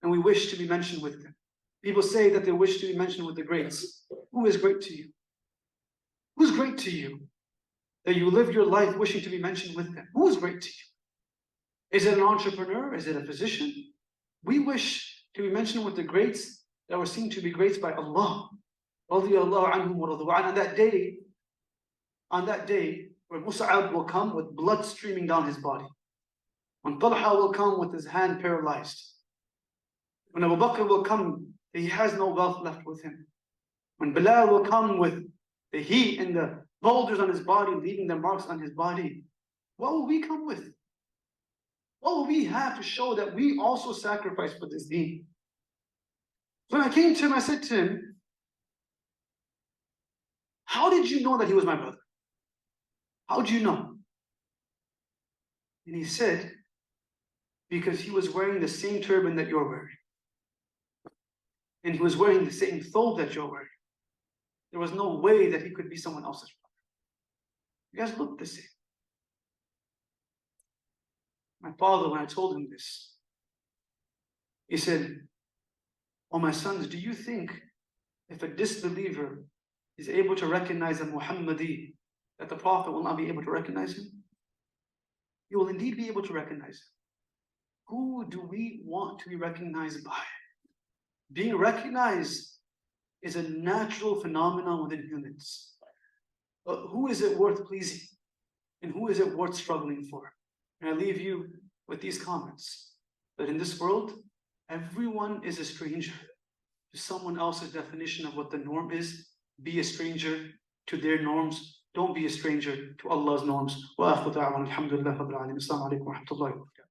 And we wish to be mentioned with them. People say that they wish to be mentioned with the greats. Who is great to you? Who's great to you? That you live your life wishing to be mentioned with them. Who is great to you? Is it an entrepreneur? Is it a physician? We wish to be mentioned with the greats that were seen to be greats by Allah. On that day, where Mus'ab will come with blood streaming down his body. When Talha will come with his hand paralyzed. When Abu Bakr will come, he has no wealth left with him. When Bilal will come with the heat and the boulders on his body, leaving the marks on his body, what will we come with? What will we have to show that we also sacrifice for this deen? When I came to him, I said to him, how did you know that he was my brother? How did you know? And he said, because he was wearing the same turban that you're wearing. And he was wearing the same thobe that you're wearing. There was no way that he could be someone else's brother. You guys look the same. My father, when I told him this, he said, "Oh, my sons, do you think if a disbeliever is able to recognize a Muhammadi, that the Prophet will not be able to recognize him? He will indeed be able to recognize him. Who do we want to be recognized by? Being recognized is a natural phenomenon within humans. Who is it worth pleasing? And who is it worth struggling for?" And I leave you with these comments, that in this world, everyone is a stranger to someone else's definition of what the norm is. Be a stranger to their norms. Don't be a stranger to Allah's norms. Wa akhu da'wan alhamdulillah rabbil alamin. Assalamu alaikum wa rahmatullahi wa barakatuh.